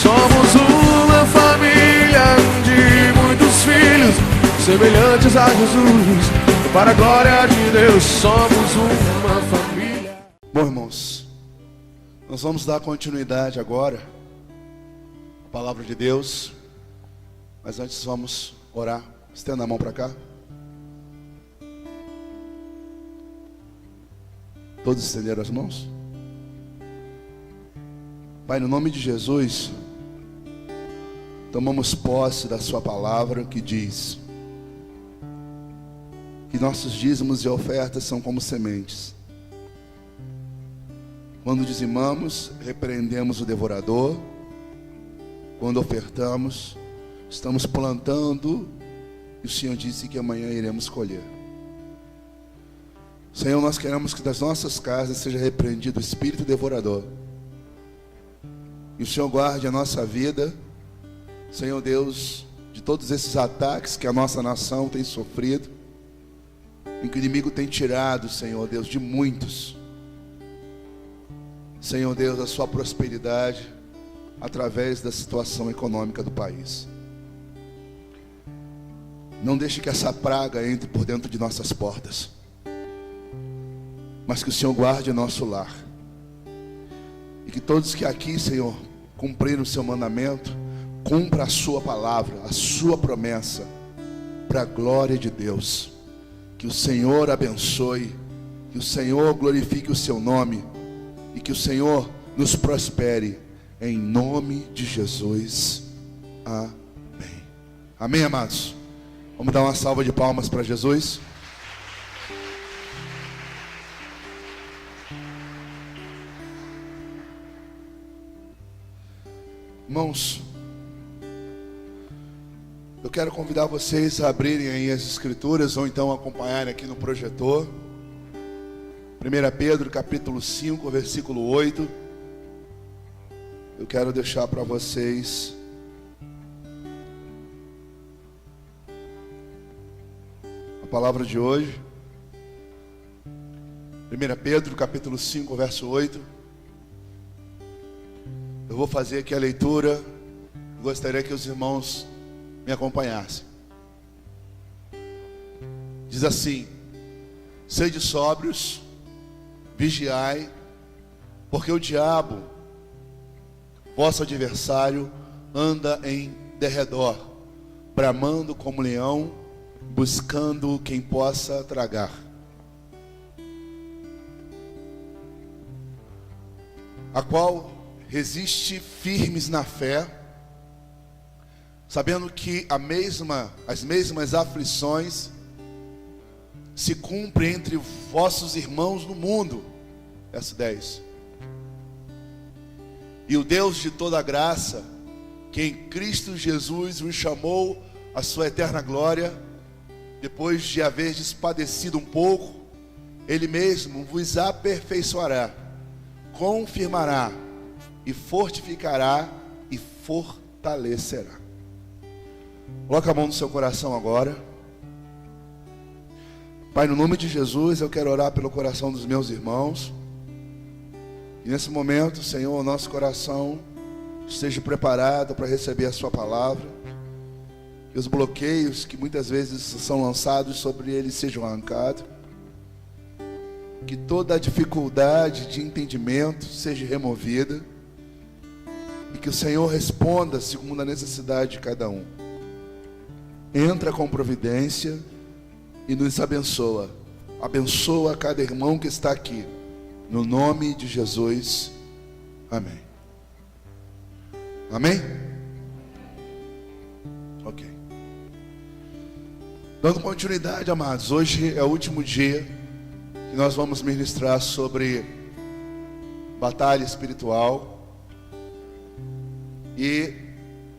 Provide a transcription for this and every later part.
Somos uma família de muitos filhos, semelhantes a Jesus, para a glória de Deus. Somos uma família. Bom, irmãos, nós vamos dar continuidade agora à palavra de Deus, mas antes vamos orar. Estenda a mão para cá. Todos estenderam as mãos? Pai, no nome de Jesus, tomamos posse da sua palavra que diz que nossos dízimos e ofertas são como sementes. Quando dizimamos, repreendemos o devorador. Quando ofertamos, estamos plantando, e o Senhor disse que amanhã iremos colher. Senhor, nós queremos que das nossas casas seja repreendido o espírito devorador. E o Senhor guarde a nossa vida, Senhor Deus, de todos esses ataques que a nossa nação tem sofrido, em que o inimigo tem tirado, Senhor Deus, de muitos, Senhor Deus, a sua prosperidade através da situação econômica do país. Não deixe que essa praga entre por dentro de nossas portas, mas que o Senhor guarde o nosso lar. E que todos que aqui, Senhor, cumpriram o seu mandamento, cumpra a sua palavra, a sua promessa, para a glória de Deus. Que o Senhor abençoe, que o Senhor glorifique o seu nome, e que o Senhor nos prospere, em nome de Jesus. Amém. Amém, amados? Vamos dar uma salva de palmas para Jesus. Irmãos, eu quero convidar vocês a abrirem aí as escrituras, ou então acompanharem aqui no projetor. 1 Pedro capítulo 5, versículo 8. Eu quero deixar para vocês a palavra de hoje. 1 Pedro capítulo 5, verso 8. Eu vou fazer aqui a leitura. Gostaria que os irmãos me acompanhassem. Diz assim: sede sóbrios, vigiai, porque o diabo, vosso adversário, anda em derredor, bramando como leão, buscando quem possa tragar. A qual resiste firmes na fé, sabendo que as mesmas aflições se cumprem entre vossos irmãos no mundo. Verso 10. E o Deus de toda graça, que em Cristo Jesus vos chamou à sua eterna glória, depois de haverdes padecido um pouco, Ele mesmo vos aperfeiçoará, confirmará e fortificará e fortalecerá. Coloca a mão no seu coração agora. Pai, no nome de Jesus, eu quero orar pelo coração dos meus irmãos. E nesse momento, Senhor, o nosso coração esteja preparado para receber a sua palavra. Que os bloqueios que muitas vezes são lançados sobre eles sejam arrancados. Que toda a dificuldade de entendimento seja removida. E que o Senhor responda segundo a necessidade de cada um. Entra com providência e nos abençoa. Abençoa cada irmão que está aqui. No nome de Jesus. Amém. Amém? Ok. Dando continuidade, amados. Hoje é o último dia que nós vamos ministrar sobre batalha espiritual. E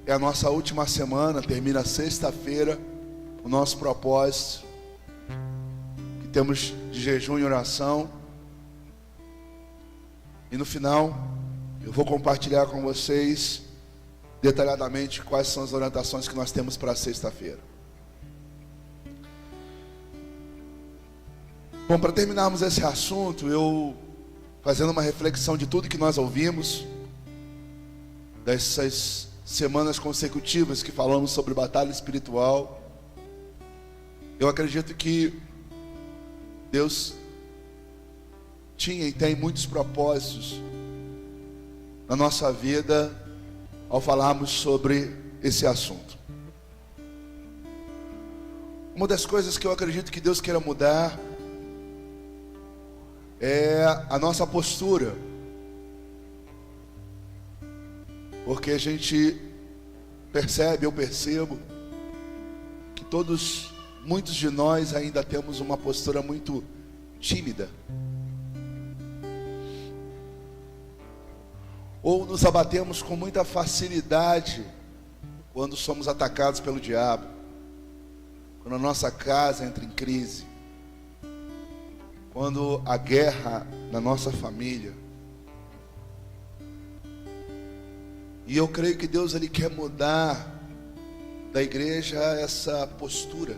é a nossa última semana, termina sexta-feira, o nosso propósito, que temos de jejum e oração. E no final, eu vou compartilhar com vocês detalhadamente quais são as orientações que nós temos para sexta-feira. Bom, para terminarmos esse assunto, eu fazendo uma reflexão de tudo que nós ouvimos, dessas semanas consecutivas que falamos sobre batalha espiritual, eu acredito que Deus tinha e tem muitos propósitos na nossa vida ao falarmos sobre esse assunto. Uma das coisas que eu acredito que Deus queira mudar é a nossa postura, porque a gente percebe, eu percebo, que muitos de nós ainda temos uma postura muito tímida, ou nos abatemos com muita facilidade quando somos atacados pelo diabo, quando a nossa casa entra em crise, quando a guerra na nossa família. E eu creio que Deus ele quer mudar da igreja essa postura,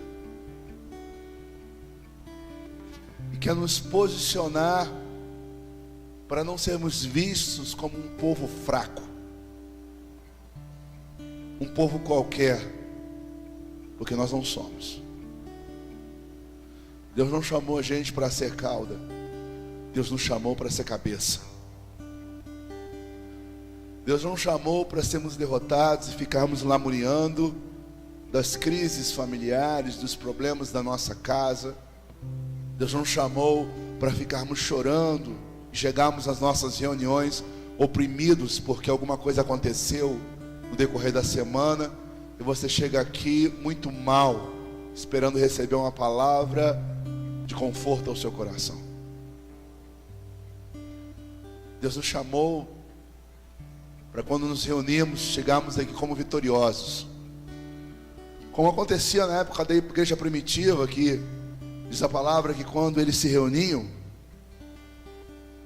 e quer nos posicionar para não sermos vistos como um povo fraco, um povo qualquer, porque nós não somos. Deus não chamou a gente para ser cauda, Deus nos chamou para ser cabeça. Deus não chamou para sermos derrotados e ficarmos lamuriando das crises familiares, dos problemas da nossa casa. Deus não chamou para ficarmos chorando e chegarmos às nossas reuniões oprimidos porque alguma coisa aconteceu no decorrer da semana e você chega aqui muito mal, esperando receber uma palavra de conforto ao seu coração. Deus nos chamou para quando nos reunimos, chegarmos aqui como vitoriosos, como acontecia na época da igreja primitiva, que diz a palavra que quando eles se reuniam,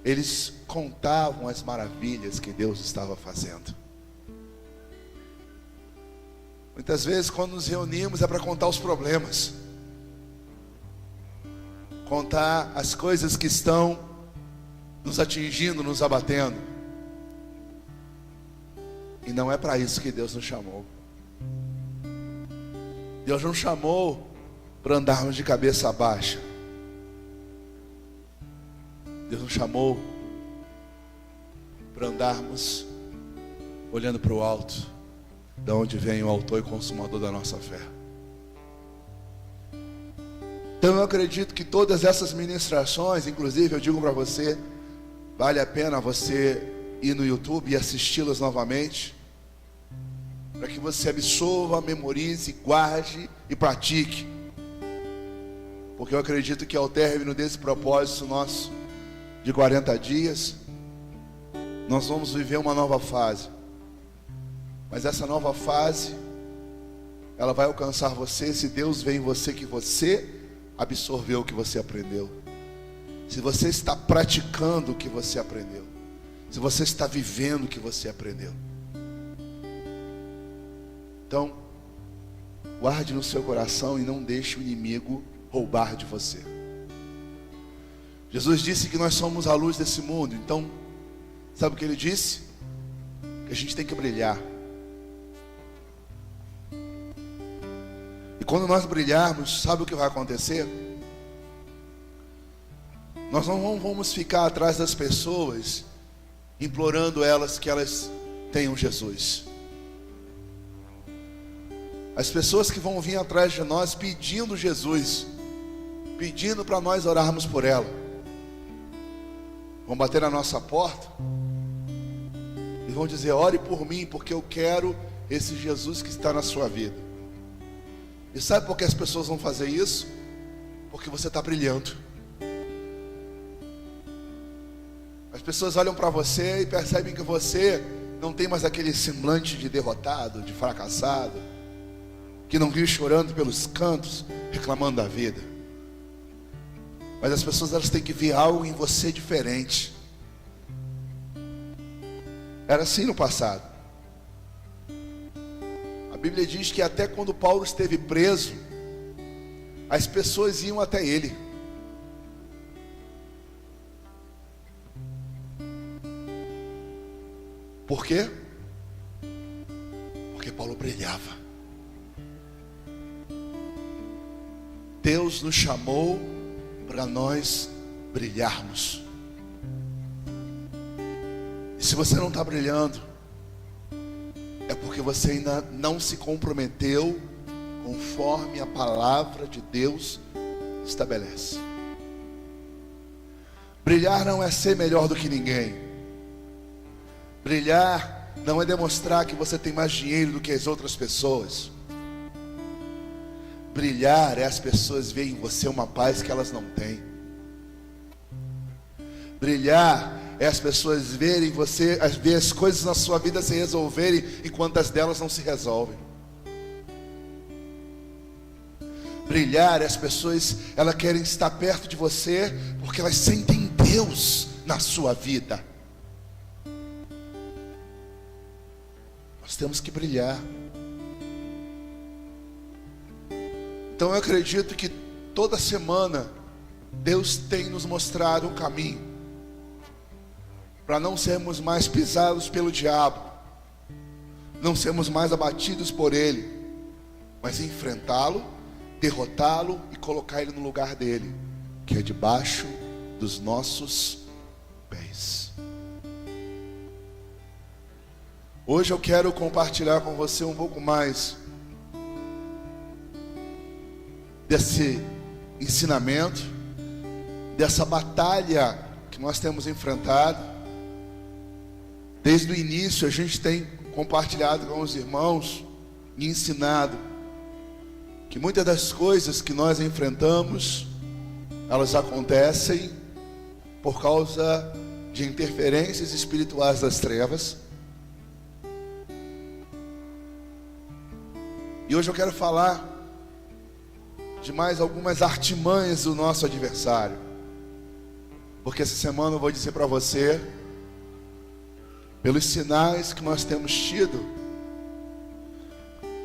eles contavam as maravilhas que Deus estava fazendo. Muitas vezes quando nos reunimos é para contar os problemas, contar as coisas que estão nos atingindo, nos abatendo. E não é para isso que Deus nos chamou. Deus nos chamou para andarmos de cabeça baixa. Deus nos chamou para andarmos olhando para o alto, da onde vem o autor e consumador da nossa fé. Então eu acredito que todas essas ministrações, inclusive eu digo para você, vale a pena você ir no YouTube e assisti-las novamente, para que você absorva, memorize, guarde e pratique. Porque eu acredito que ao término desse propósito nosso de 40 dias, nós vamos viver uma nova fase. Mas essa nova fase, ela vai alcançar você se Deus vê em você que você absorveu o que você aprendeu, se você está praticando o que você aprendeu, se você está vivendo o que você aprendeu. Então, guarde no seu coração e não deixe o inimigo roubar de você. Jesus disse que nós somos a luz desse mundo. Então, sabe o que ele disse? Que a gente tem que brilhar. E quando nós brilharmos, sabe o que vai acontecer? Nós não vamos ficar atrás das pessoas, implorando elas que elas tenham Jesus. As pessoas que vão vir atrás de nós pedindo Jesus, pedindo para nós orarmos por ela, vão bater na nossa porta e vão dizer: ore por mim, porque eu quero esse Jesus que está na sua vida. E sabe por que as pessoas vão fazer isso? Porque você está brilhando. As pessoas olham para você e percebem que você não tem mais aquele semblante de derrotado, de fracassado, que não vive chorando pelos cantos, reclamando da vida. Mas as pessoas, elas têm que ver algo em você diferente. Era assim no passado. A Bíblia diz que até quando Paulo esteve preso, as pessoas iam até ele. Por quê? Paulo brilhava. Deus nos chamou para nós brilharmos. E se você não está brilhando, é porque você ainda não se comprometeu conforme a palavra de Deus estabelece. Brilhar não é ser melhor do que ninguém. Brilhar não é demonstrar que você tem mais dinheiro do que as outras pessoas. Brilhar é as pessoas verem em você uma paz que elas não têm. Brilhar é as pessoas verem você, ver as coisas na sua vida se resolverem, enquanto as delas não se resolvem. Brilhar é as pessoas, elas querem estar perto de você, porque elas sentem Deus na sua vida. Nós temos que brilhar. Então eu acredito que toda semana Deus tem nos mostrado um caminho para não sermos mais pisados pelo diabo, não sermos mais abatidos por ele, mas enfrentá-lo, derrotá-lo e colocar ele no lugar dele, que é debaixo dos nossos pés. Hoje eu quero compartilhar com você um pouco mais desse ensinamento, dessa batalha que nós temos enfrentado. Desde o início a gente tem compartilhado com os irmãos e ensinado que muitas das coisas que nós enfrentamos, elas acontecem por causa de interferências espirituais das trevas. E hoje eu quero falar de mais algumas artimanhas do nosso adversário, porque essa semana eu vou dizer para você, pelos sinais que nós temos tido,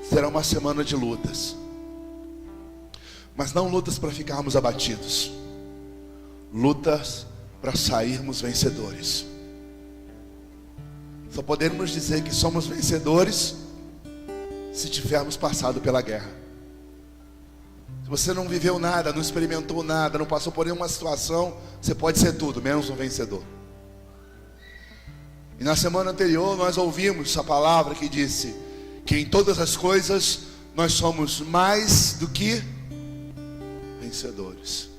será uma semana de lutas, mas não lutas para ficarmos abatidos, lutas para sairmos vencedores. Só podemos dizer que somos vencedores se tivermos passado pela guerra. Se você não viveu nada, não experimentou nada, não passou por nenhuma situação, você pode ser tudo, menos um vencedor. E na semana anterior nós ouvimos essa palavra que disse que em todas as coisas nós somos mais do que vencedores.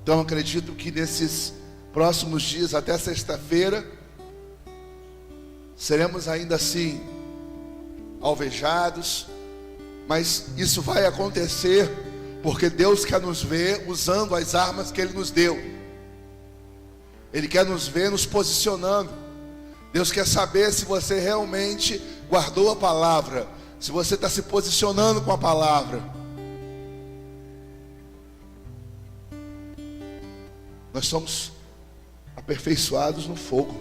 Então eu acredito que nesses próximos dias, até sexta-feira, seremos ainda assim alvejados, mas isso vai acontecer porque Deus quer nos ver usando as armas que Ele nos deu. Ele quer nos ver nos posicionando. Deus quer saber se você realmente guardou a palavra, se você está se posicionando com a palavra. Nós somos aperfeiçoados no fogo,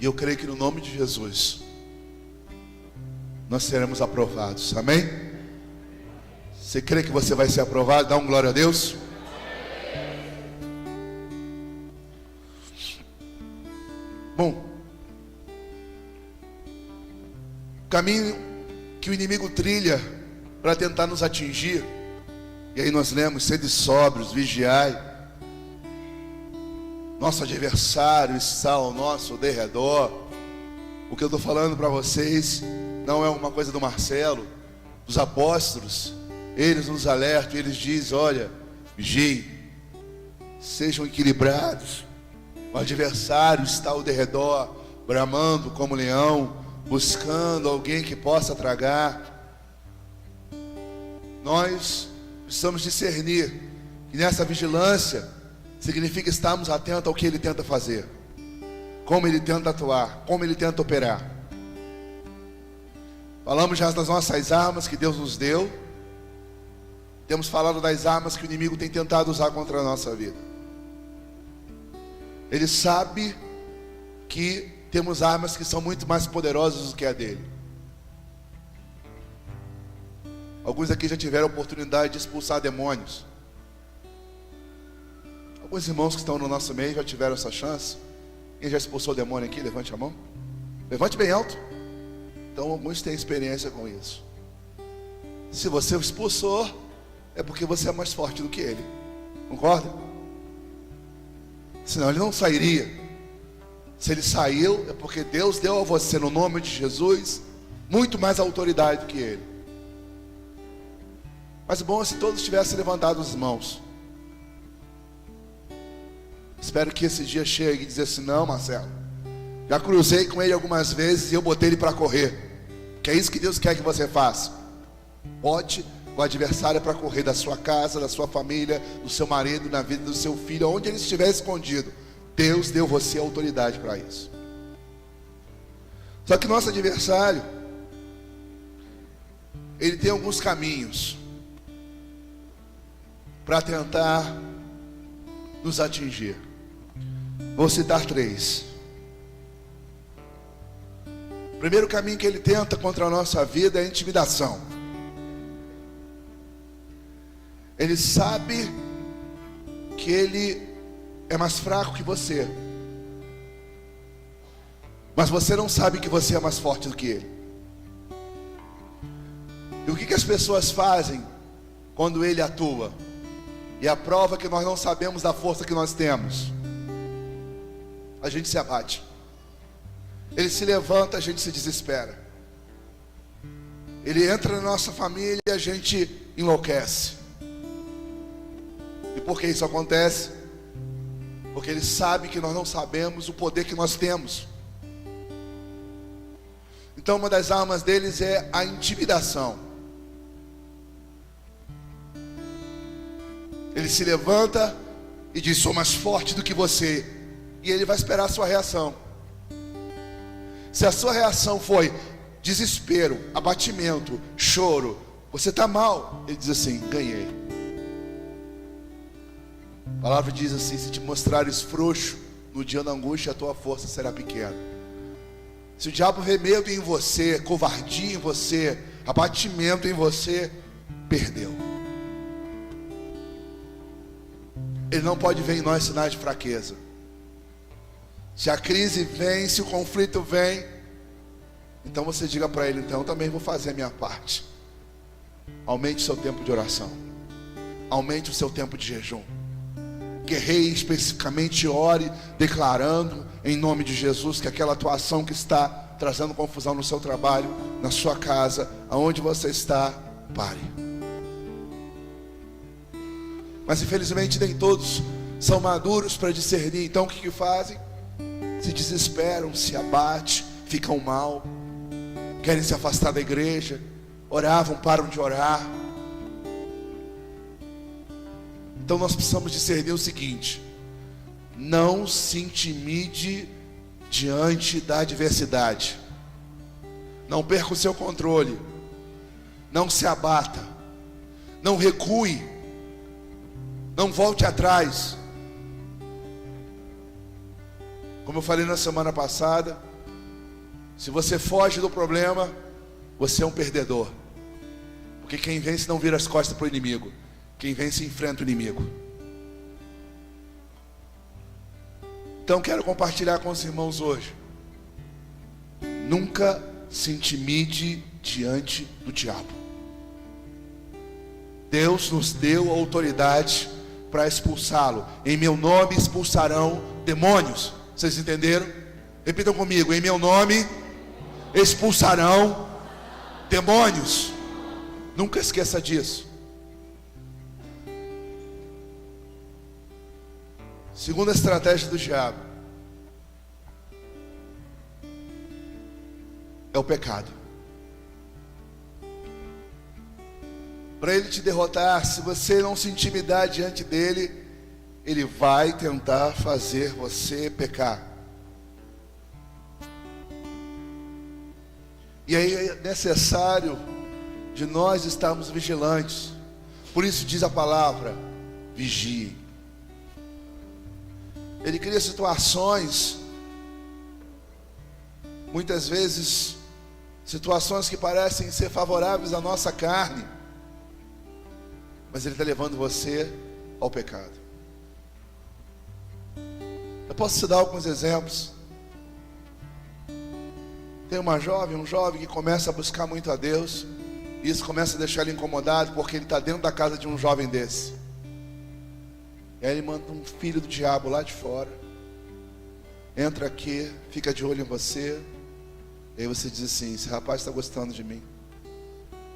e eu creio que no nome de Jesus nós seremos aprovados, amém? Você crê que você vai ser aprovado? Dá um glória a Deus. Bom, o caminho que o inimigo trilha para tentar nos atingir, e aí nós lemos: sede sóbrios, vigiai. Nosso adversário está ao nosso derredor. O que eu estou falando para vocês não é uma coisa do Marcelo. Os apóstolos, eles nos alertam, eles dizem: olha, vigiem, sejam equilibrados. O adversário está ao derredor, bramando como leão, buscando alguém que possa tragar. Nós precisamos discernir que nessa vigilância significa estarmos atentos ao que ele tenta fazer, como ele tenta atuar, como ele tenta operar. Falamos já das nossas armas que Deus nos deu. Temos falado das armas que o inimigo tem tentado usar contra a nossa vida. Ele sabe que temos armas que são muito mais poderosas do que a dele. Alguns aqui já tiveram a oportunidade de expulsar demônios. Alguns irmãos que estão no nosso meio já tiveram essa chance. Quem já expulsou o demônio aqui? Levante a mão. Levante bem alto. Então alguns têm experiência com isso. Se você o expulsou, é porque você é mais forte do que ele. Concorda? Senão ele não sairia. Se ele saiu, é porque Deus deu a você, no nome de Jesus, muito mais autoridade do que ele. Mas bom é se todos tivessem levantado as mãos. Espero que esse dia chegue e dizer assim: não, Marcelo, já cruzei com ele algumas vezes e eu botei ele para correr. Que é isso que Deus quer que você faça. Bote o adversário para correr da sua casa, da sua família, do seu marido, na vida do seu filho, onde ele estiver escondido. Deus deu você a autoridade para isso. Só que nosso adversário, ele tem alguns caminhos para tentar nos atingir. Vou citar 3. O primeiro caminho que ele tenta contra a nossa vida é a intimidação. Ele sabe que ele é mais fraco que você, mas você não sabe que você é mais forte do que ele. E o que as pessoas fazem quando ele atua? E a prova que nós não sabemos da força que nós temos, a gente se abate. Ele se levanta, a gente se desespera. Ele entra na nossa família e a gente enlouquece. E por que isso acontece? Porque ele sabe que nós não sabemos o poder que nós temos. Então uma das armas deles é a intimidação. Ele se levanta e diz: sou mais forte do que você. E ele vai esperar a sua reação. Se a sua reação foi desespero, abatimento, choro, você está mal, ele diz assim: ganhei. A palavra diz assim: se te mostrares frouxo no dia da angústia, a tua força será pequena. Se o diabo vê medo em você, covardia em você, abatimento em você, perdeu. Ele não pode ver em nós sinais de fraqueza. Se a crise vem, se o conflito vem, então você diga para ele: então eu também vou fazer a minha parte. Aumente o seu tempo de oração, aumente o seu tempo de jejum, guerreie especificamente, ore declarando em nome de Jesus que aquela atuação que está trazendo confusão no seu trabalho, na sua casa, aonde você está, pare. Mas infelizmente nem todos são maduros para discernir. Então o que fazem? Se desesperam, se abatem, ficam mal, querem se afastar da igreja, oravam, param de orar. Então nós precisamos discernir o seguinte: não se intimide diante da adversidade, não perca o seu controle, não se abata, não recue, não volte atrás. Como eu falei na semana passada, se você foge do problema, você é um perdedor. Porque quem vence não vira as costas para o inimigo. Quem vence enfrenta o inimigo. Então quero compartilhar com os irmãos hoje: nunca se intimide diante do diabo. Deus nos deu a autoridade para expulsá-lo. Em meu nome expulsarão demônios. Vocês entenderam? Repitam comigo: em meu nome expulsarão demônios. Nunca esqueça disso. Segunda estratégia do diabo é o pecado. Para ele te derrotar, se você não se intimidar diante dele, ele vai tentar fazer você pecar. E aí é necessário de nós estarmos vigilantes. Por isso diz a palavra: vigie. Ele cria situações, muitas vezes situações que parecem ser favoráveis à nossa carne, mas ele está levando você ao pecado. Eu posso te dar alguns exemplos. Tem uma jovem, um jovem que começa a buscar muito a Deus, e isso começa a deixar ele incomodado, porque ele está dentro da casa de um jovem desse. E aí ele manda um filho do diabo lá de fora, entra aqui, fica de olho em você, e aí você diz assim: esse rapaz está gostando de mim,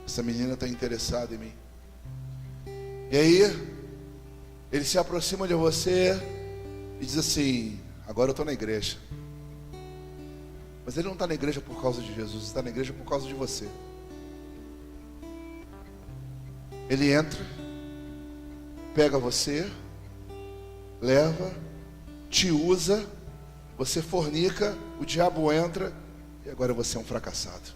essa menina está interessada em mim. E aí ele se aproxima de você e diz assim: agora eu estou na igreja. Mas ele não está na igreja por causa de Jesus, ele está na igreja por causa de você. Ele entra, pega você, leva, te usa, você fornica, o diabo entra e agora você é um fracassado.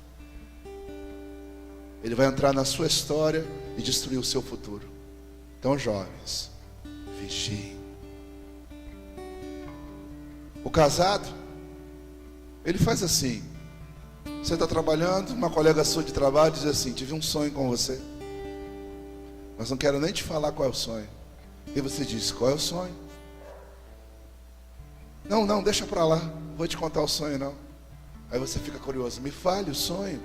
Ele vai entrar na sua história e destruir o seu futuro. Então, jovens, vigiem. O casado, ele faz assim: você está trabalhando, uma colega sua de trabalho diz assim: tive um sonho com você, mas não quero nem te falar qual é o sonho. E você diz: qual é o sonho? Não, deixa para lá, não vou te contar o sonho não. Aí você fica curioso: me fale o sonho.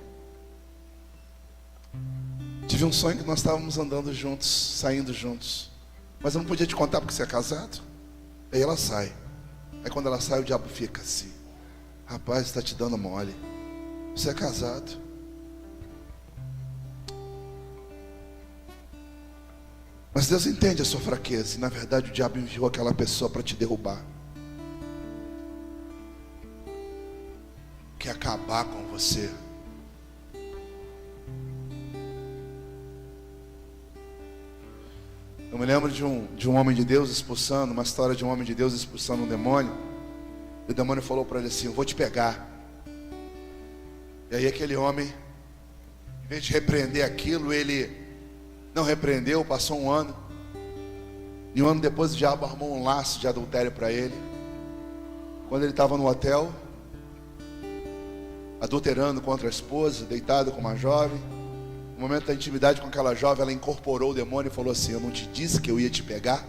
Tive um sonho que nós estávamos andando juntos, saindo juntos, mas eu não podia te contar porque você é casado. Aí ela sai. Aí quando ela sai, o diabo fica assim: rapaz, está te dando mole, você é casado. Mas Deus entende a sua fraqueza, e na verdade o diabo enviou aquela pessoa para te derrubar, quer acabar com você. Eu me lembro de um homem de Deus expulsando, uma história de um homem de Deus expulsando um demônio. E o demônio falou para ele assim: eu vou te pegar. E aí aquele homem, em vez de repreender aquilo, ele não repreendeu. Passou um ano, e um ano depois o diabo armou um laço de adultério para ele. Quando ele estava no hotel, adulterando contra a esposa, deitado com uma jovem, no momento da intimidade com aquela jovem, ela incorporou o demônio e falou assim: eu não te disse que eu ia te pegar?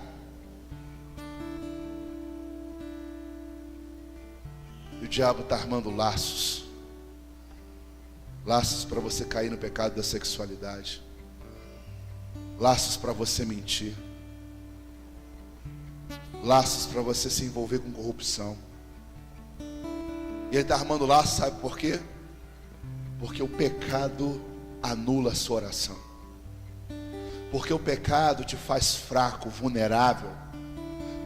E o diabo está armando laços para você cair no pecado da sexualidade, laços para você mentir, laços para você se envolver com corrupção. E ele está armando laços, sabe por quê? Porque o pecado anula a sua oração, porque o pecado te faz fraco, vulnerável.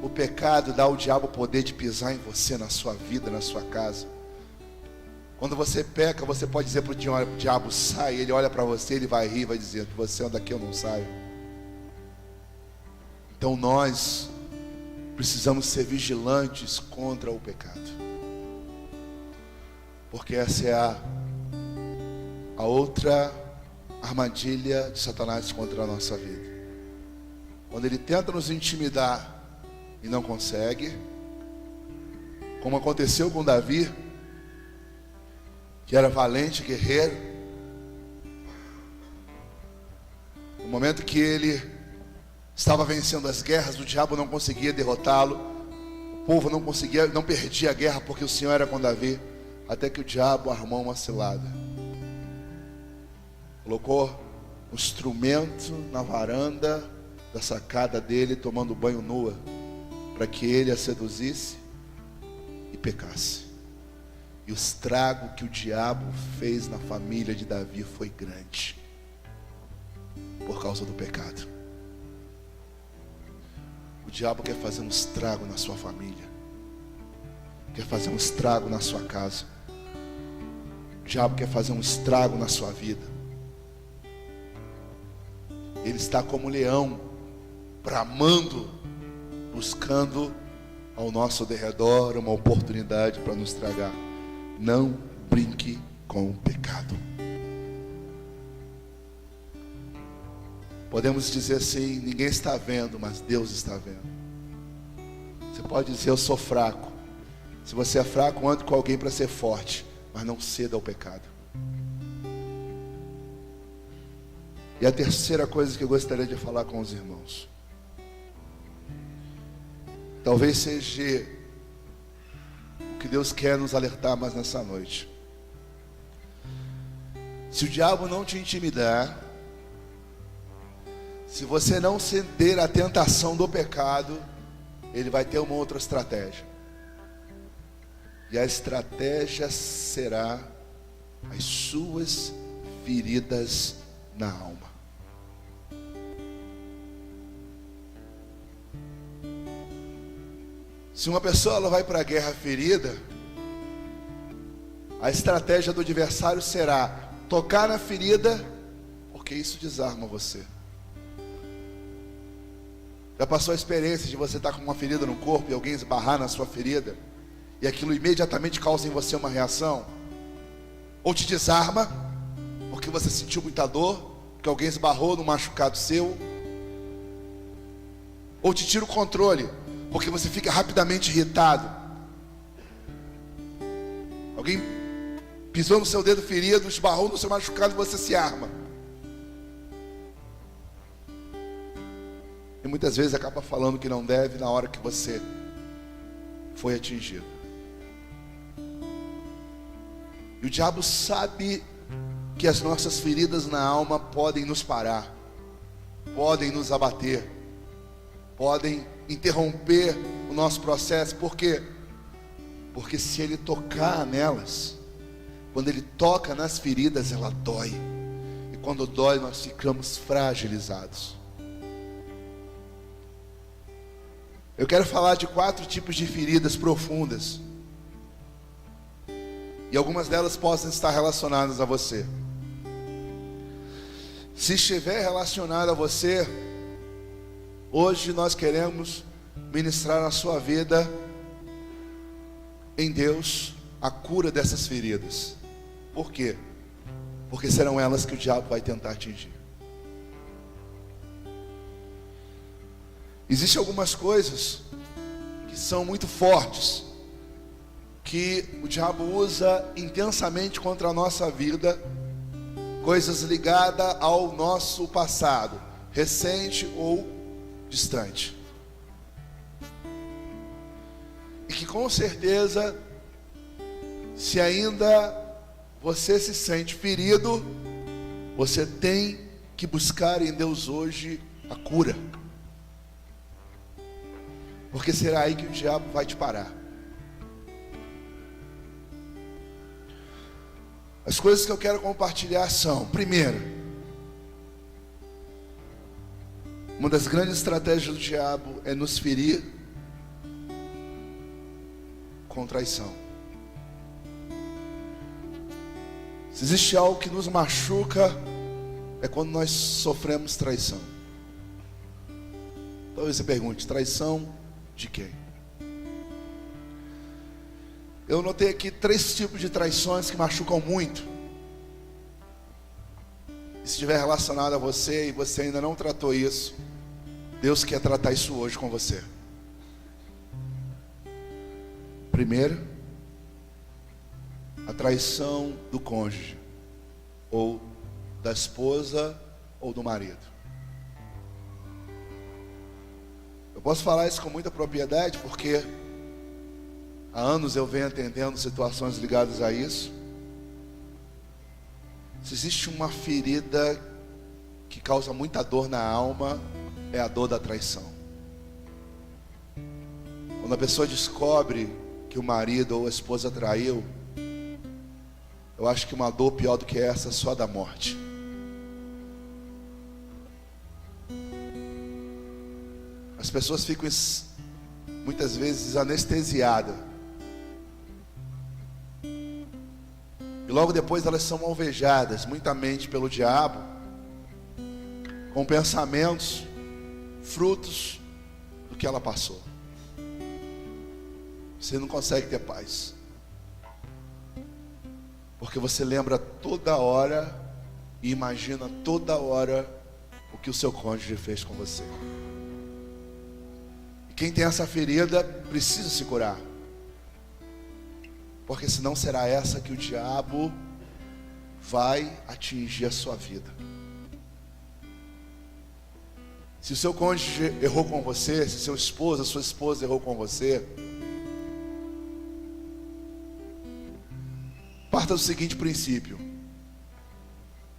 O pecado dá ao diabo o poder de pisar em você, na sua vida, na sua casa. Quando você peca, você pode dizer para o diabo: sai. Ele olha para você, ele vai rir, vai dizer: você anda aqui, eu não saio. Então nós precisamos ser vigilantes contra o pecado, porque essa é a outra armadilha de Satanás contra a nossa vida. Quando ele tenta nos intimidar e não consegue, como aconteceu com Davi, que era valente, guerreiro. No momento que ele estava vencendo as guerras, o diabo não conseguia derrotá-lo, o povo não perdia a guerra, porque o Senhor era com Davi. Até que o diabo armou uma cilada, colocou um instrumento na varanda da sacada dele, tomando banho nua, para que ele a seduzisse e pecasse. E o estrago que o diabo fez na família de Davi foi grande, por causa do pecado. O diabo quer fazer um estrago na sua família, quer fazer um estrago na sua casa. O diabo quer fazer um estrago na sua vida. Ele está como leão, bramando, buscando ao nosso derredor uma oportunidade para nos tragar. Não brinque com o pecado. Podemos dizer assim: ninguém está vendo, mas Deus está vendo. Você pode dizer: eu sou fraco. Se você é fraco, ande com alguém para ser forte, mas não ceda ao pecado. E a terceira coisa que eu gostaria de falar com os irmãos, talvez seja o que Deus quer nos alertar mais nessa noite. Se o diabo não te intimidar, se você não ceder à tentação do pecado, ele vai ter uma outra estratégia. E a estratégia será as suas feridas na alma. Se uma pessoa ela vai para a guerra ferida, a estratégia do adversário será tocar na ferida, porque isso desarma você. Já passou a experiência de você estar com uma ferida no corpo e alguém esbarrar na sua ferida, e aquilo imediatamente causa em você uma reação? Ou te desarma, porque você sentiu muita dor, porque alguém esbarrou no machucado seu? Ou te tira o controle, porque você fica rapidamente irritado? Alguém pisou no seu dedo ferido, esbarrou no seu machucado e você se arma. E muitas vezes acaba falando que não deve na hora que você foi atingido. E o diabo sabe que as nossas feridas na alma podem nos parar, podem nos abater, podem interromper o nosso processo. Por quê? Porque se ele tocar nelas, quando ele toca nas feridas, ela dói. E quando dói, nós ficamos fragilizados. Eu quero falar de 4 tipos de feridas profundas. E algumas delas possam estar relacionadas a você. Se estiver relacionado a você, hoje nós queremos ministrar na sua vida, em Deus, a cura dessas feridas. Por quê? Porque serão elas que o diabo vai tentar atingir. Existem algumas coisas que são muito fortes, que o diabo usa intensamente contra a nossa vida, coisas ligadas ao nosso passado, recente ou distante, e que com certeza, se ainda você se sente ferido, você tem que buscar em Deus hoje a cura, porque será aí que o diabo vai te parar. As coisas que eu quero compartilhar são: primeiro, uma das grandes estratégias do diabo é nos ferir com traição. Se existe algo que nos machuca, é quando nós sofremos traição. Talvez você pergunte: traição de quem? Eu notei aqui 3 tipos de traições que machucam muito. E se estiver relacionado a você e você ainda não tratou isso, Deus quer tratar isso hoje com você. Primeiro, a traição do cônjuge, ou da esposa, ou do marido. Eu posso falar isso com muita propriedade, porque há anos eu venho atendendo situações ligadas a isso. Se existe uma ferida que causa muita dor na alma, é a dor da traição. Quando a pessoa descobre que o marido ou a esposa traiu, eu acho que uma dor pior do que essa, só da morte. As pessoas ficam muitas vezes anestesiadas, e logo depois elas são alvejadas, muitamente pelo diabo, com pensamentos, frutos do que ela passou. Você não consegue ter paz, porque você lembra toda hora e imagina toda hora o que o seu cônjuge fez com você. E quem tem essa ferida precisa se curar, porque senão será essa que o diabo vai atingir a sua vida. Se o seu cônjuge errou com você, se seu esposo, a sua esposa errou com você, parta do seguinte princípio: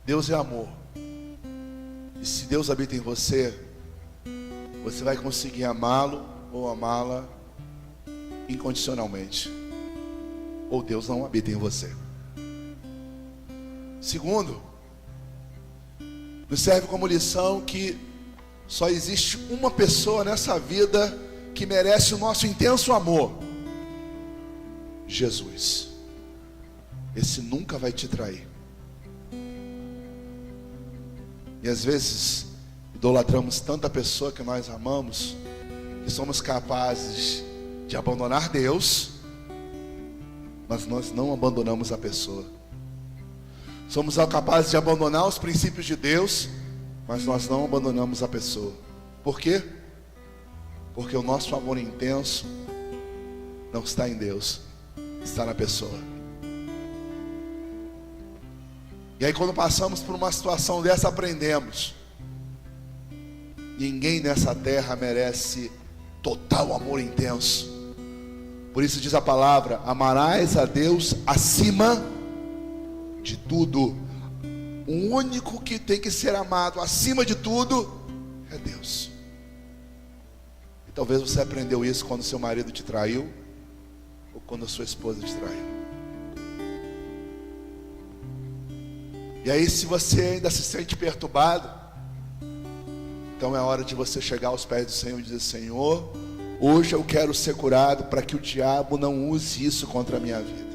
Deus é amor. E se Deus habita em você, você vai conseguir amá-lo ou amá-la incondicionalmente. Ou Deus não habita em você. Segundo, nos serve como lição que só existe uma pessoa nessa vida que merece o nosso intenso amor: Jesus. Esse nunca vai te trair. E às vezes idolatramos tanta pessoa que nós amamos, que somos capazes de abandonar Deus, mas nós não abandonamos a pessoa. Somos capazes de abandonar os princípios de Deus, mas nós não abandonamos a pessoa. Por quê? Porque o nosso amor intenso não está em Deus, está na pessoa. E aí, quando passamos por uma situação dessa, aprendemos: ninguém nessa terra merece total amor intenso. Por isso diz a palavra: amarás a Deus acima de tudo. O único que tem que ser amado acima de tudo é Deus. E talvez você aprendeu isso quando seu marido te traiu, ou quando a sua esposa te traiu. E aí, se você ainda se sente perturbado, então é hora de você chegar aos pés do Senhor e dizer: Senhor, hoje eu quero ser curado, para que o diabo não use isso contra a minha vida.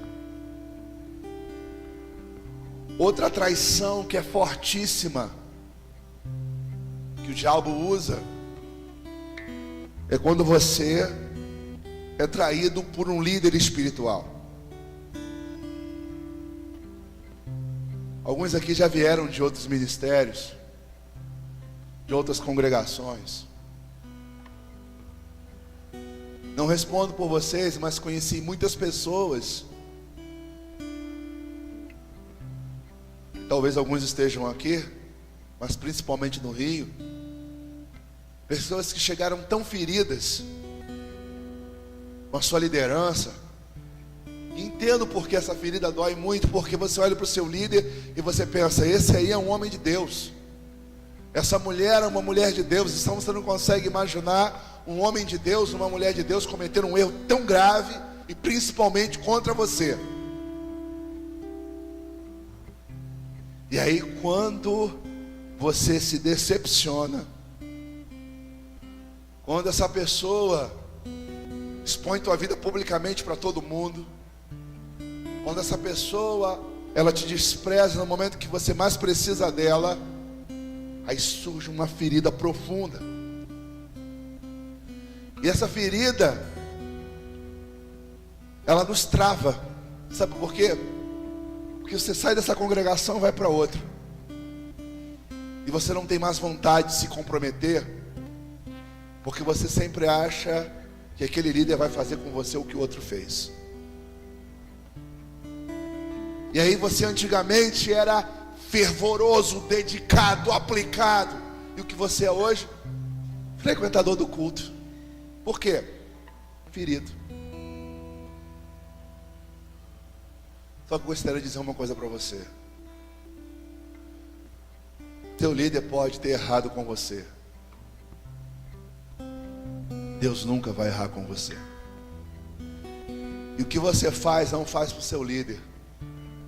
Outra traição que é fortíssima, que o diabo usa, é quando você é traído por um líder espiritual. Alguns aqui já vieram de outros ministérios, de outras congregações. Não respondo por vocês, mas conheci muitas pessoas. Talvez alguns estejam aqui, mas principalmente no Rio. Pessoas que chegaram tão feridas com a sua liderança. Entendo porque essa ferida dói muito, porque você olha para o seu líder e você pensa: esse aí é um homem de Deus, essa mulher é uma mulher de Deus. Então você não consegue imaginar um homem de Deus, uma mulher de Deus cometer um erro tão grave, e principalmente contra você. E aí, quando você se decepciona, quando essa pessoa expõe tua vida publicamente para todo mundo, quando essa pessoa, ela te despreza no momento que você mais precisa dela, aí surge uma ferida profunda. E essa ferida, ela nos trava. Sabe por quê? Porque você sai dessa congregação e vai para outra, e você não tem mais vontade de se comprometer, porque você sempre acha que aquele líder vai fazer com você o que o outro fez. E aí você antigamente era fervoroso, dedicado, aplicado. E o que você é hoje? Frequentador do culto. Por quê? Ferido. Só que eu gostaria de dizer uma coisa para você. Teu líder pode ter errado com você. Deus nunca vai errar com você. E o que você faz, não faz para o seu líder,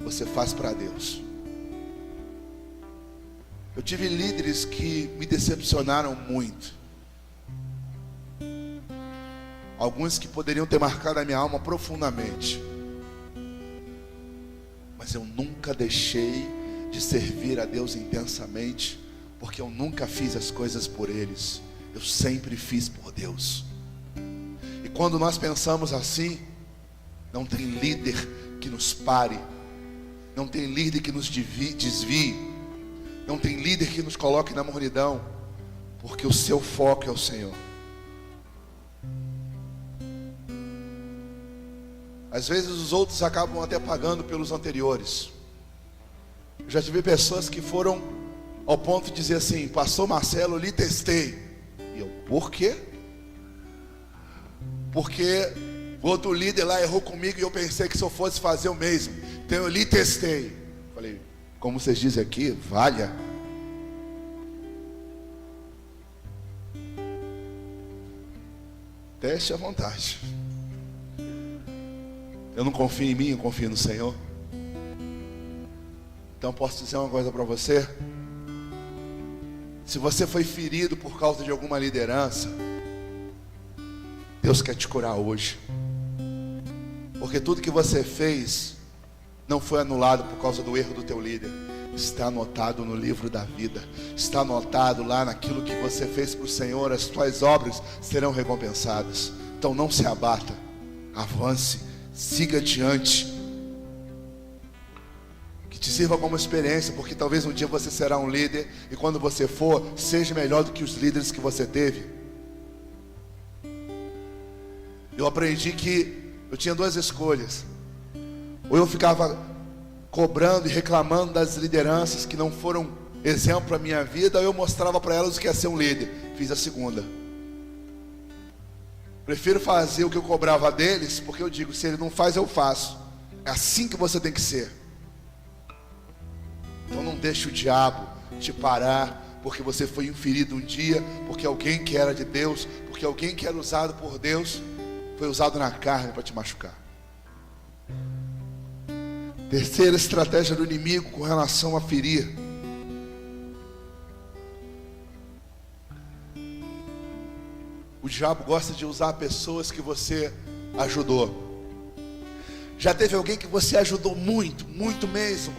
você faz para Deus. Eu tive líderes que me decepcionaram muito. Alguns que poderiam ter marcado a minha alma profundamente. Mas eu nunca deixei de servir a Deus intensamente, porque eu nunca fiz as coisas por eles. Eu sempre fiz por Deus. E quando nós pensamos assim, não tem líder que nos pare, não tem líder que nos desvie, não tem líder que nos coloque na mornidão, porque o seu foco é o Senhor. Às vezes os outros acabam até pagando pelos anteriores. Eu já tive pessoas que foram ao ponto de dizer assim: pastor Marcelo, eu lhe testei. E eu, por quê? Porque o outro líder lá errou comigo e eu pensei que se eu fosse fazer o mesmo, então eu lhe testei. Falei, como vocês dizem aqui, valha. Teste à vontade. Eu não confio em mim, eu confio no Senhor. Então posso dizer uma coisa para você. Se você foi ferido por causa de alguma liderança, Deus quer te curar hoje. Porque tudo que você fez não foi anulado por causa do erro do teu líder. Está anotado no livro da vida. Está anotado lá naquilo que você fez para o Senhor. As tuas obras serão recompensadas. Então não se abata. Avance. Siga adiante. Que te sirva como experiência. Porque talvez um dia você será um líder. E quando você for, seja melhor do que os líderes que você teve. Eu aprendi que eu tinha duas escolhas. Ou eu ficava cobrando e reclamando das lideranças que não foram exemplo para a minha vida, ou eu mostrava para elas o que é ser um líder. Fiz a segunda. Prefiro fazer o que eu cobrava deles, porque eu digo, se ele não faz, eu faço. É assim que você tem que ser. Então não deixe o diabo te parar, porque você foi ferido um dia, porque alguém que era de Deus, porque alguém que era usado por Deus, foi usado na carne para te machucar. Terceira estratégia do inimigo com relação a ferir. O diabo gosta de usar pessoas que você ajudou. Já teve alguém que você ajudou muito, muito mesmo,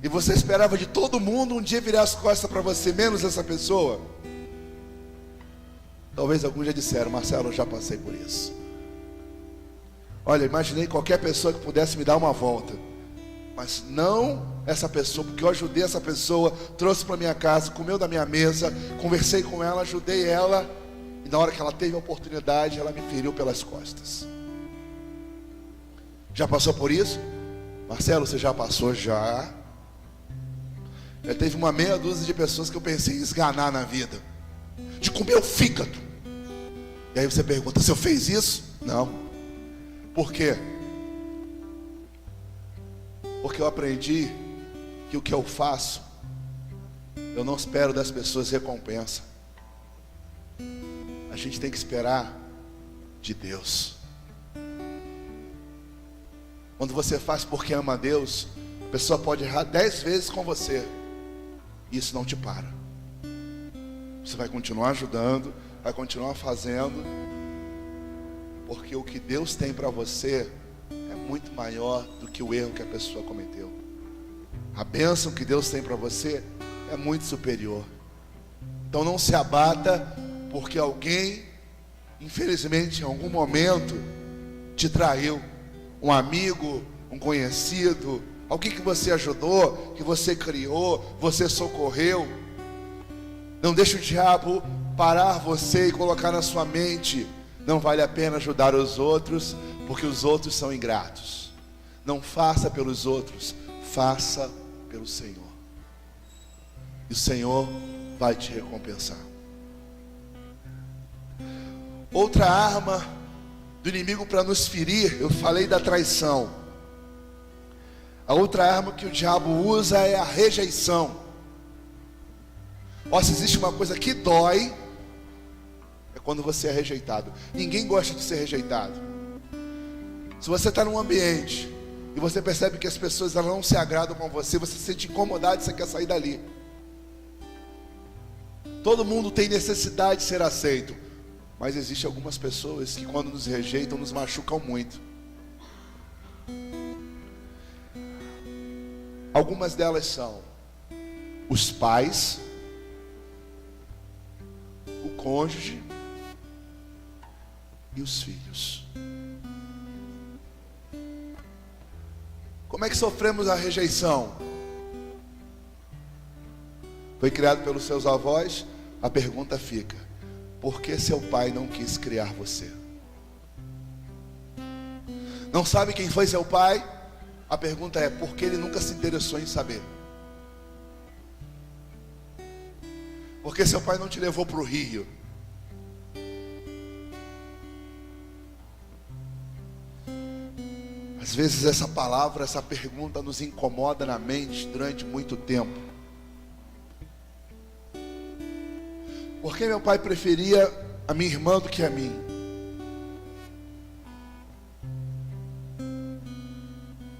e você esperava de todo mundo um dia virar as costas para você, menos essa pessoa? Talvez alguns já disseram, Marcelo, eu já passei por isso. Olha, imaginei qualquer pessoa que pudesse me dar uma volta, mas não essa pessoa, porque eu ajudei essa pessoa, trouxe para minha casa, comeu da minha mesa, conversei com ela, ajudei ela, e na hora que ela teve a oportunidade, ela me feriu pelas costas. Já passou por isso? Marcelo, você já passou? Já teve uma meia dúzia de pessoas que eu pensei em esganar na vida, de comer o fígado. E aí você pergunta, se eu fez isso? Não. Por quê? Porque eu aprendi que o que eu faço, eu não espero das pessoas recompensa. A gente tem que esperar de Deus. Quando você faz porque ama a Deus, a pessoa pode errar 10 vezes com você, e isso não te para. Você vai continuar ajudando, vai continuar fazendo, porque o que Deus tem para você é muito maior do que o erro que a pessoa cometeu. A bênção que Deus tem para você é muito superior. Então não se abata porque alguém, infelizmente, em algum momento te traiu. Um amigo, um conhecido, alguém que você ajudou, que você criou, você socorreu. Não deixe o diabo parar você e colocar na sua mente, não vale a pena ajudar os outros, porque os outros são ingratos. Não faça pelos outros, faça pelo Senhor. E o Senhor vai te recompensar. Outra arma do inimigo para nos ferir, eu falei da traição. A outra arma que o diabo usa é a rejeição. Ó, se existe uma coisa que dói, é quando você é rejeitado. Ninguém gosta de ser rejeitado. Se você está num ambiente e você percebe que as pessoas elas não se agradam com você, você se sente incomodado e você quer sair dali. Todo mundo tem necessidade de ser aceito, mas existem algumas pessoas que quando nos rejeitam nos machucam muito. Algumas delas são os pais, o cônjuge e os filhos. Como é que sofremos a rejeição? Foi criado pelos seus avós? A pergunta fica: por que seu pai não quis criar você? Não sabe quem foi seu pai? A pergunta é: por que ele nunca se interessou em saber? Por que seu pai não te levou para o Rio? Às vezes essa palavra, essa pergunta nos incomoda na mente durante muito tempo. Por que meu pai preferia a minha irmã do que a mim?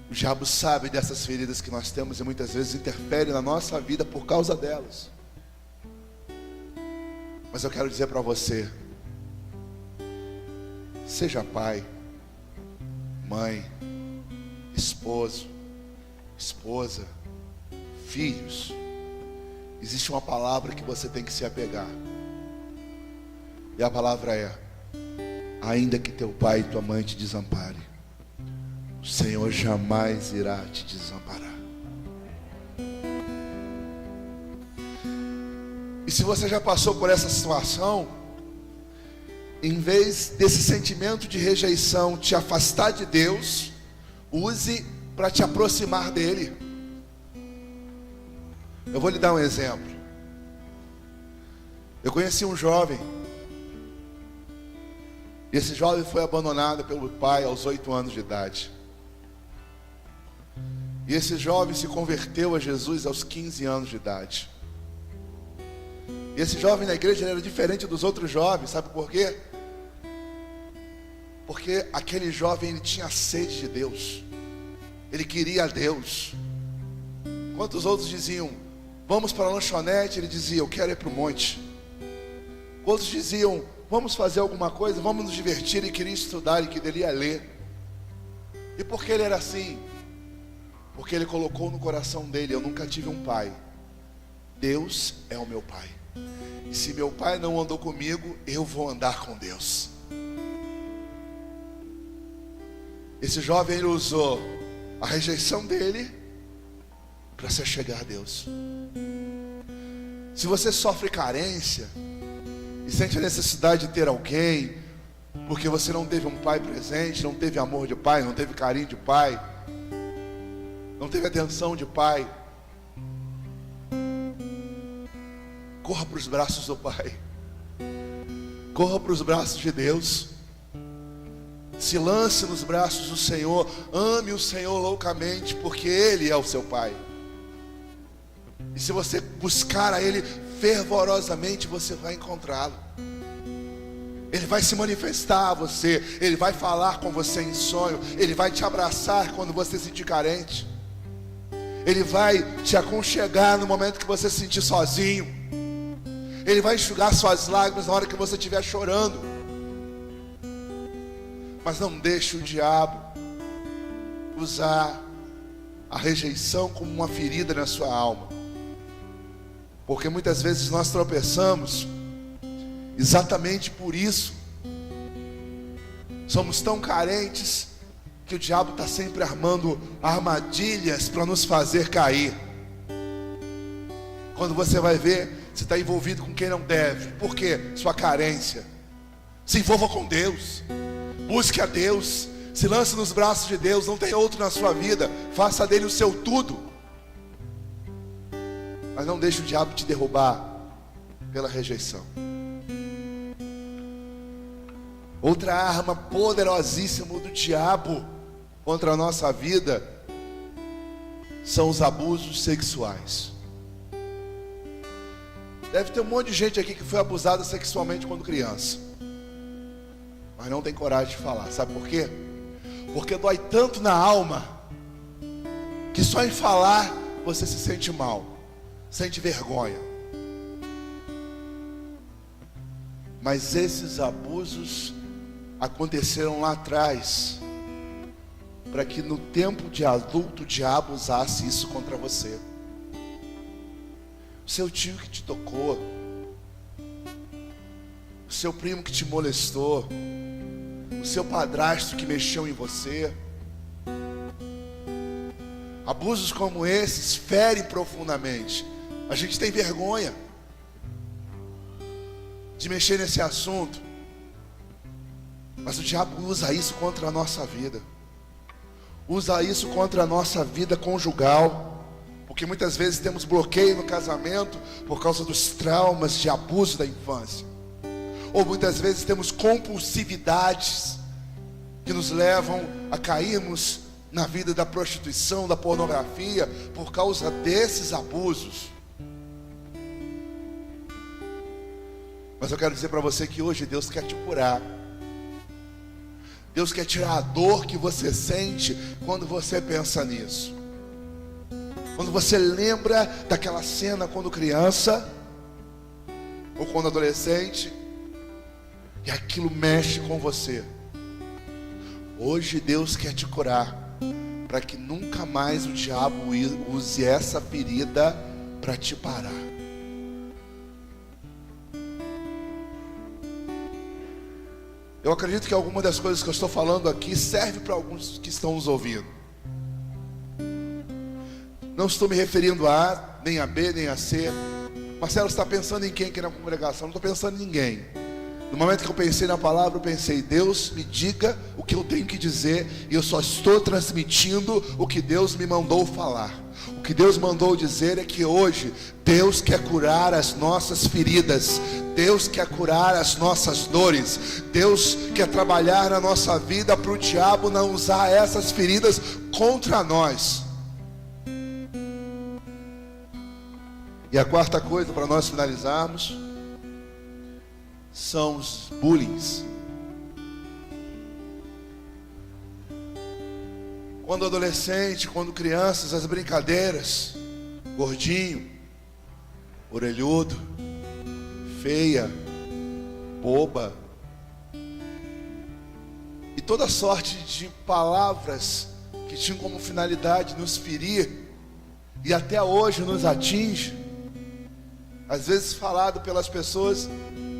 O diabo sabe dessas feridas que nós temos e muitas vezes interfere na nossa vida por causa delas. Mas eu quero dizer para você: seja pai, mãe, esposo, esposa, filhos. Existe uma palavra que você tem que se apegar. E a palavra é: ainda que teu pai e tua mãe te desamparem, o Senhor jamais irá te desamparar. E se você já passou por essa situação, em vez desse sentimento de rejeição te afastar de Deus, use para te aproximar dele. Eu vou lhe dar um exemplo. Eu conheci um jovem. E esse jovem foi abandonado pelo pai aos 8 anos de idade. E esse jovem se converteu a Jesus aos 15 anos de idade. E esse jovem na igreja era diferente dos outros jovens, sabe por quê? Porque aquele jovem, ele tinha sede de Deus. Ele queria a Deus. Enquanto os outros diziam: vamos para a lanchonete, ele dizia: eu quero ir para o monte. Outros diziam: vamos fazer alguma coisa, vamos nos divertir. Ele queria estudar, ele queria ler. E por que ele era assim? Porque ele colocou no coração dele: eu nunca tive um pai, Deus é o meu pai. E se meu pai não andou comigo, eu vou andar com Deus. Esse jovem, ele usou a rejeição dele para se chegar a Deus. Se você sofre carência e sente a necessidade de ter alguém, porque você não teve um pai presente, não teve amor de pai, não teve carinho de pai, não teve atenção de pai, corra para os braços do Pai, corra para os braços de Deus, se lance nos braços do Senhor, ame o Senhor loucamente, porque Ele é o seu Pai. E se você buscar a Ele fervorosamente, você vai encontrá-lo. Ele vai se manifestar a você, Ele vai falar com você em sonho, Ele vai te abraçar quando você se sentir carente, Ele vai te aconchegar no momento que você se sentir sozinho, Ele vai enxugar suas lágrimas na hora que você estiver chorando. Mas não deixe o diabo usar a rejeição como uma ferida na sua alma, porque muitas vezes nós tropeçamos exatamente por isso. Somos tão carentes que o diabo está sempre armando armadilhas para nos fazer cair. Quando você vai ver, você está envolvido com quem não deve. Por quê? Sua carência. Se envolva com Deus, busque a Deus, se lance nos braços de Deus. Não tem outro na sua vida, faça dele o seu tudo. Mas não deixe o diabo te derrubar pela rejeição. Outra arma poderosíssima do diabo contra a nossa vida são os abusos sexuais. Deve ter um monte de gente aqui que foi abusada sexualmente quando criança, mas não tem coragem de falar. Sabe por quê? Porque dói tanto na alma que só em falar você se sente mal, sente vergonha. Mas esses abusos aconteceram lá atrás, para que no tempo de adulto o diabo usasse isso contra você. O seu tio que te tocou, o seu primo que te molestou, o seu padrasto que mexeu em você. Abusos como esses ferem profundamente. A gente tem vergonha de mexer nesse assunto, mas o diabo usa isso contra a nossa vida, usa isso contra a nossa vida conjugal. Porque muitas vezes temos bloqueio no casamento por causa dos traumas de abuso da infância. Ou muitas vezes temos compulsividades que nos levam a cairmos na vida da prostituição, da pornografia, por causa desses abusos. Mas eu quero dizer para você que hoje Deus quer te curar. Deus quer tirar a dor que você sente quando você pensa nisso. Quando você lembra daquela cena quando criança, ou quando adolescente, e aquilo mexe com você. Hoje Deus quer te curar, para que nunca mais o diabo use essa ferida para te parar. Eu acredito que alguma das coisas que eu estou falando aqui serve para alguns que estão nos ouvindo. Não estou me referindo a A, nem a B, nem a C. Marcelo, está pensando em quem aqui na congregação? Não estou pensando em ninguém. No momento que eu pensei na palavra, eu pensei: Deus, me diga o que eu tenho que dizer, e eu só estou transmitindo o que Deus me mandou falar. O que Deus mandou dizer é que hoje Deus quer curar as nossas feridas, Deus quer curar as nossas dores, Deus quer trabalhar na nossa vida para o diabo não usar essas feridas contra nós. E a quarta coisa, para nós finalizarmos, são os bullying. Quando adolescente, quando crianças, as brincadeiras: gordinho, orelhudo, feia, boba, e toda sorte de palavras que tinham como finalidade nos ferir, e até hoje nos atinge. Às vezes falado pelas pessoas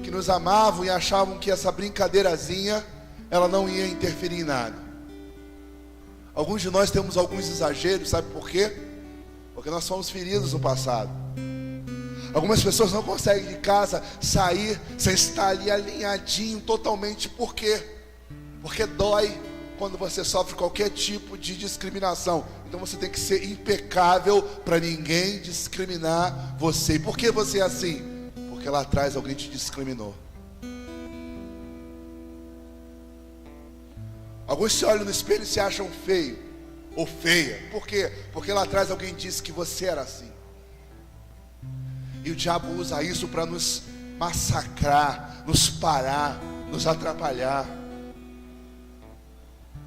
que nos amavam e achavam que essa brincadeirazinha, ela não ia interferir em nada. Alguns de nós temos alguns exageros, sabe por quê? Porque nós fomos feridos no passado. Algumas pessoas não conseguem de casa sair sem estar ali alinhadinho totalmente. Por quê? Porque dói quando você sofre qualquer tipo de discriminação. Então você tem que ser impecável para ninguém discriminar você. E por que você é assim? Porque lá atrás alguém te discriminou. Alguns se olham no espelho e se acham feio ou feia. Por quê? Porque lá atrás alguém disse que você era assim. E o diabo usa isso para nos massacrar, nos parar, nos atrapalhar.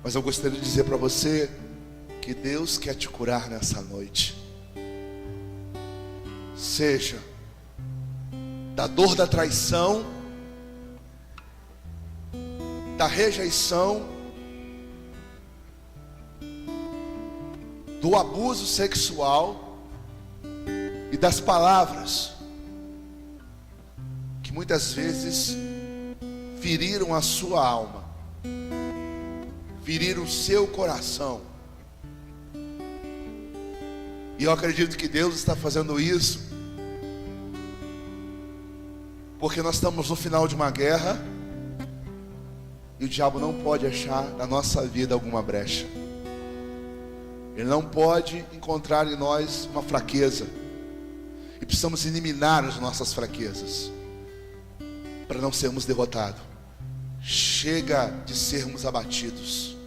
Mas eu gostaria de dizer para você que Deus quer te curar nessa noite. Seja da dor da traição, da rejeição, do abuso sexual e das palavras que muitas vezes feriram a sua alma, feriram o seu coração. E eu acredito que Deus está fazendo isso porque nós estamos no final de uma guerra e o diabo não pode achar na nossa vida alguma brecha. Ele não pode encontrar em nós uma fraqueza. E precisamos eliminar as nossas fraquezas para não sermos derrotados. Chega de sermos abatidos.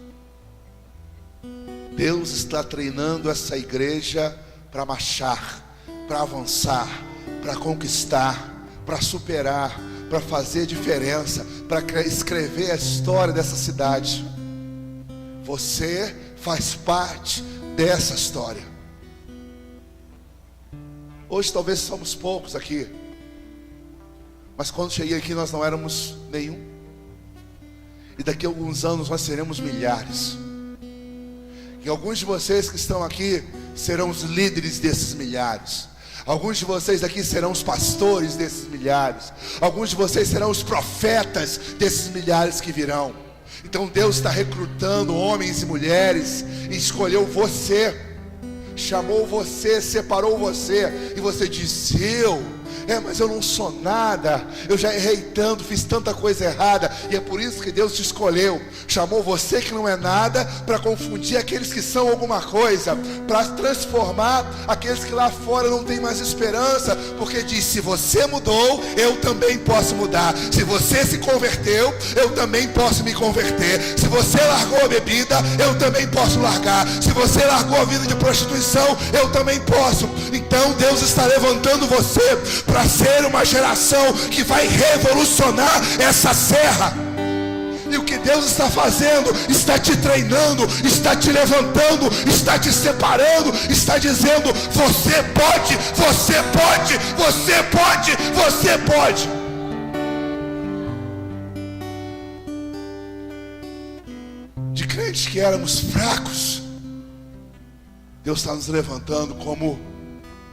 Deus está treinando essa igreja para marchar, para avançar, para conquistar, para superar, para fazer diferença, para escrever a história dessa cidade. Você faz parte dessa história. Hoje talvez somos poucos aqui, mas quando cheguei aqui nós não éramos nenhum. E daqui a alguns anos nós seremos milhares. E alguns de vocês que estão aqui serão os líderes desses milhares. Alguns de vocês aqui serão os pastores desses milhares. Alguns de vocês serão os profetas desses milhares que virão. Então Deus está recrutando homens e mulheres e escolheu você, chamou você, separou você, e você disse: Mas eu não sou nada, eu já errei tanto, fiz tanta coisa errada. E é por isso que Deus te escolheu, chamou você que não é nada, para confundir aqueles que são alguma coisa, para transformar aqueles que lá fora não têm mais esperança. Porque diz: se você mudou, eu também posso mudar. Se você se converteu, eu também posso me converter. Se você largou a bebida, eu também posso largar. Se você largou a vida de prostituição, eu também posso. Então Deus está levantando você para ser uma geração que vai revolucionar essa serra. E o que Deus está fazendo, está te treinando, está te levantando, está te separando, está dizendo: você pode, você pode, você pode, você pode. De crentes que éramos fracos, Deus está nos levantando como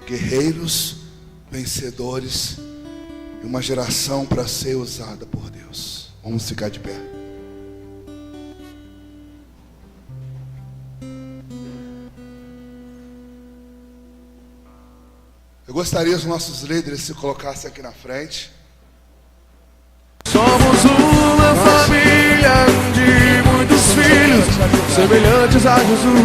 guerreiros, vencedores, e uma geração para ser usada por Deus. Vamos ficar de pé. Eu gostaria que os nossos líderes se colocassem aqui na frente. Somos uma família de muitos filhos, semelhantes a Jesus.